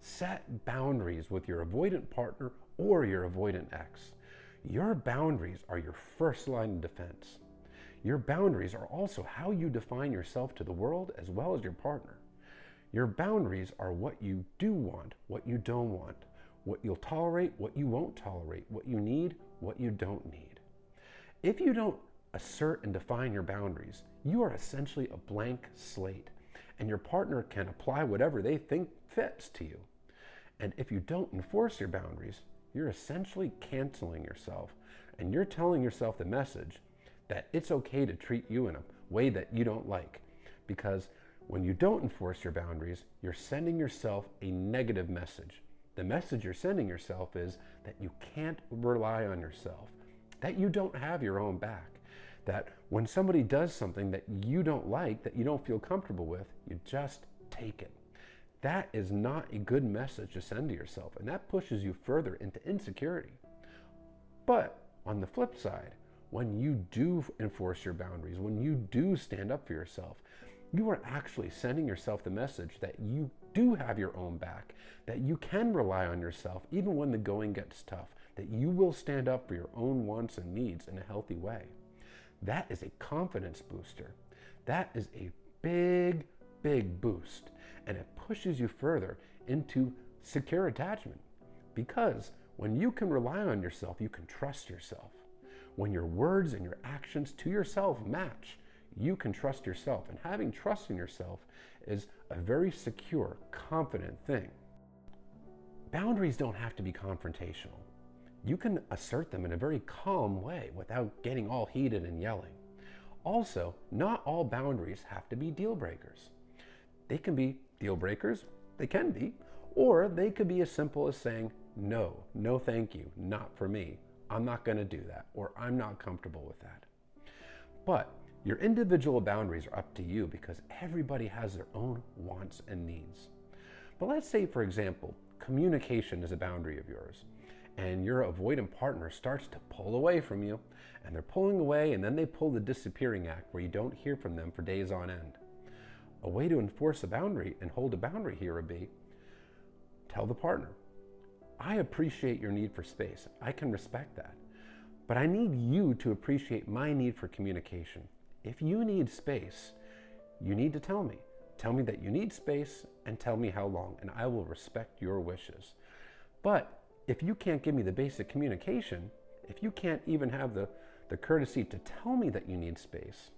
Set boundaries with your avoidant partner or your avoidant ex. Your boundaries are your first line of defense. Your boundaries are also how you define yourself to the world as well as your partner. Your boundaries are what you do want, what you don't want, what you'll tolerate, what you won't tolerate, what you need, what you don't need. If you don't assert and define your boundaries, you are essentially a blank slate, and your partner can apply whatever they think fits to you. And if you don't enforce your boundaries, you're essentially canceling yourself, and you're telling yourself the message that it's okay to treat you in a way that you don't like. Because when you don't enforce your boundaries, you're sending yourself a negative message. The message you're sending yourself is that you can't rely on yourself, that you don't have your own back, that when somebody does something that you don't like, that you don't feel comfortable with, you just take it. That is not a good message to send to yourself, and that pushes you further into insecurity. But on the flip side, when you do enforce your boundaries, when you do stand up for yourself, you are actually sending yourself the message that you do have your own back, that you can rely on yourself even when the going gets tough, that you will stand up for your own wants and needs in a healthy way. That is a confidence booster. That is a big, big boost, and it pushes you further into secure attachment. Because when you can rely on yourself, you can trust yourself. When your words and your actions to yourself match, you can trust yourself. And having trust in yourself is a very secure, confident thing. Boundaries don't have to be confrontational. You can assert them in a very calm way without getting all heated and yelling. Also, not all boundaries have to be deal breakers. They can be deal breakers, or they could be as simple as saying, no, no thank you, not for me. I'm not going to do that, or I'm not comfortable with that. But your individual boundaries are up to you because everybody has their own wants and needs. But let's say, for example, communication is a boundary of yours, and your avoidant partner starts to pull away from you, and they're pulling away, and then they pull the disappearing act where you don't hear from them for days on end. A way to enforce a boundary and hold a boundary here would be, tell the partner, I appreciate your need for space. I can respect that. But I need you to appreciate my need for communication. If you need space, you need to tell me. Tell me that you need space and tell me how long, and I will respect your wishes. But if you can't give me the basic communication, if you can't even have the courtesy to tell me that you need space,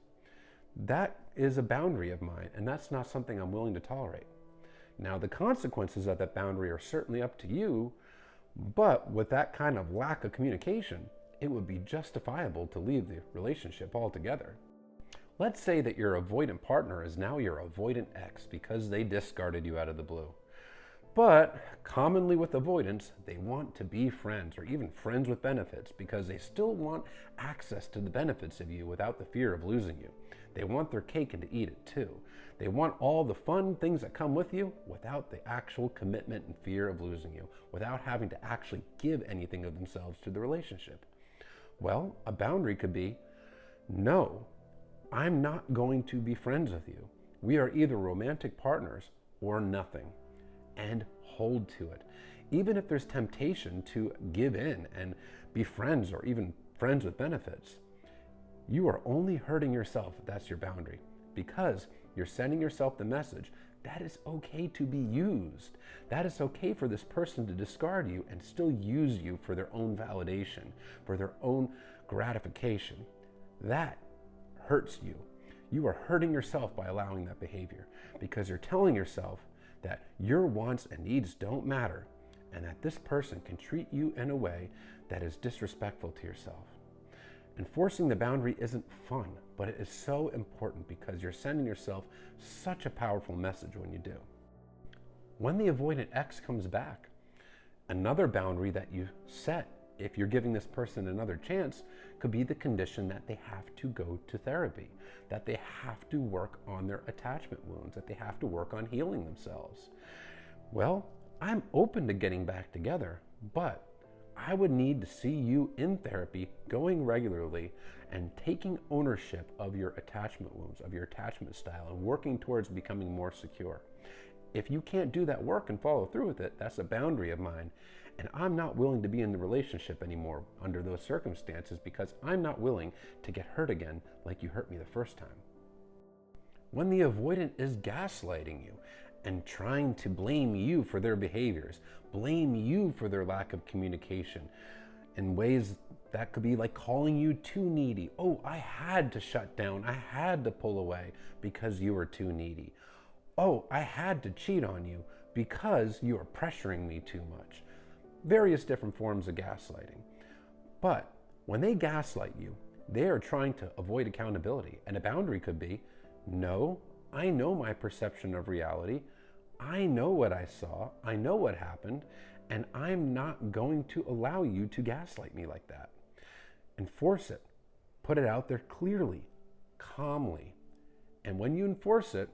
that is a boundary of mine, and that's not something I'm willing to tolerate. Now, the consequences of that boundary are certainly up to you, but with that kind of lack of communication, it would be justifiable to leave the relationship altogether. Let's say that your avoidant partner is now your avoidant ex because they discarded you out of the blue. But commonly with avoidance, they want to be friends or even friends with benefits because they still want access to the benefits of you without the fear of losing you. They want their cake and to eat it too. They want all the fun things that come with you without the actual commitment and fear of losing you, without having to actually give anything of themselves to the relationship. Well, a boundary could be, no, I'm not going to be friends with you. We are either romantic partners or nothing. And hold to it. Even if there's temptation to give in and be friends or even friends with benefits, you are only hurting yourself if that's your boundary, because you're sending yourself the message that it's okay to be used. That it's okay for this person to discard you and still use you for their own validation, for their own gratification. That hurts you. You are hurting yourself by allowing that behavior because you're telling yourself that your wants and needs don't matter and that this person can treat you in a way that is disrespectful to yourself. Enforcing the boundary isn't fun, but it is so important because you're sending yourself such a powerful message when you do. When the avoidant ex comes back, another boundary that you set, if you're giving this person another chance, could be the condition that they have to go to therapy, that they have to work on their attachment wounds, that they have to work on healing themselves. Well, I'm open to getting back together, but I would need to see you in therapy, going regularly, and taking ownership of your attachment wounds, of your attachment style, and working towards becoming more secure. if you can't do that work and follow through with it, that's a boundary of mine. And I'm not willing to be in the relationship anymore under those circumstances because I'm not willing to get hurt again like you hurt me the first time. When the avoidant is gaslighting you and trying to blame you for their behaviors, blame you for their lack of communication in ways that could be like calling you too needy. Oh, I had to shut down. I had to pull away because you were too needy. Oh, I had to cheat on you because you are pressuring me too much. Various different forms of gaslighting. But when they gaslight you, they are trying to avoid accountability. And a boundary could be, no, I know my perception of reality. I know what I saw. I know what happened. And I'm not going to allow you to gaslight me like that. Enforce it. Put it out there clearly, calmly. And when you enforce it,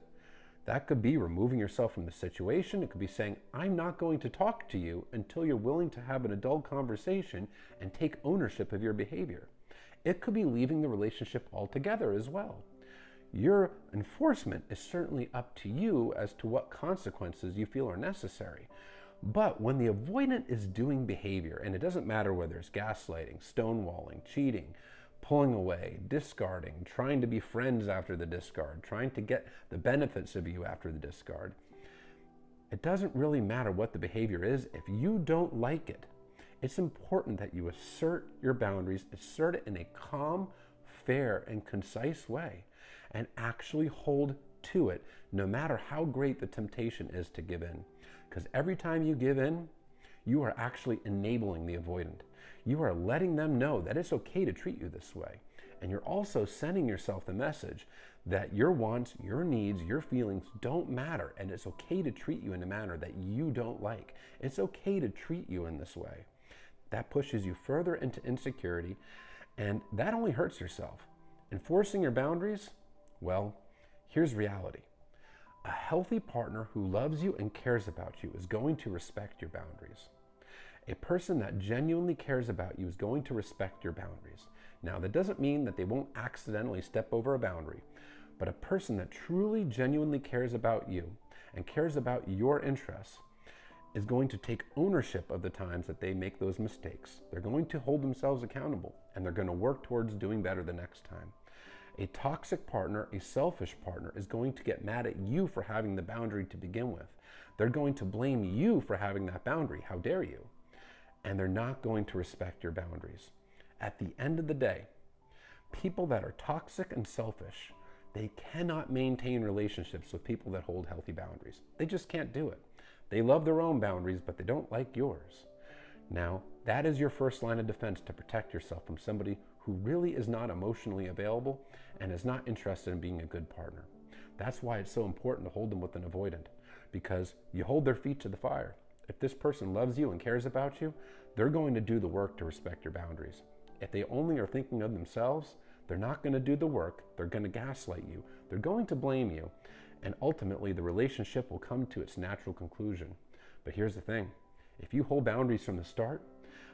that could be removing yourself from the situation. It could be saying, I'm not going to talk to you until you're willing to have an adult conversation and take ownership of your behavior. It could be leaving the relationship altogether as well. Your enforcement is certainly up to you as to what consequences you feel are necessary. But when the avoidant is doing behavior, and it doesn't matter whether it's gaslighting, stonewalling, cheating, pulling away, discarding, trying to be friends after the discard, trying to get the benefits of you after the discard, it doesn't really matter what the behavior is if you don't like it. It's important that you assert your boundaries, assert it in a calm, fair, and concise way, and actually hold to it, no matter how great the temptation is to give in. Because every time you give in, you are actually enabling the avoidant. You are letting them know that it's okay to treat you this way. And you're also sending yourself the message that your wants, your needs, your feelings don't matter. And it's okay to treat you in a manner that you don't like. It's okay to treat you in this way. That pushes you further into insecurity, and that only hurts yourself. Enforcing your boundaries, well, here's reality. A healthy partner who loves you and cares about you is going to respect your boundaries. A person that genuinely cares about you is going to respect your boundaries. Now, that doesn't mean that they won't accidentally step over a boundary, but a person that truly, genuinely cares about you and cares about your interests is going to take ownership of the times that they make those mistakes. They're going to hold themselves accountable, and they're going to work towards doing better the next time. A toxic partner, a selfish partner, is going to get mad at you for having the boundary to begin with. They're going to blame you for having that boundary. How dare you? And they're not going to respect your boundaries. At the end of the day, people that are toxic and selfish, they cannot maintain relationships with people that hold healthy boundaries. They just can't do it. They love their own boundaries, but they don't like yours. Now, that is your first line of defense to protect yourself from somebody who really is not emotionally available and is not interested in being a good partner. That's why it's so important to hold them with an avoidant, because you hold their feet to the fire. If this person loves you and cares about you, they're going to do the work to respect your boundaries. If they only are thinking of themselves, they're not going to do the work. They're going to gaslight you. They're going to blame you. And ultimately, the relationship will come to its natural conclusion. But here's the thing. If you hold boundaries from the start,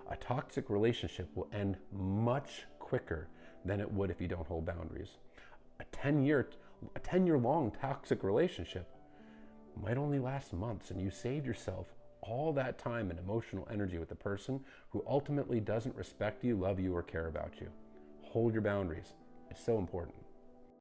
a toxic relationship will end much quicker than it would if you don't hold boundaries. A 10-year-long toxic relationship might only last months, and you saved yourself all that time and emotional energy with the person who ultimately doesn't respect you, love you, or care about you. Hold your boundaries. It's so important.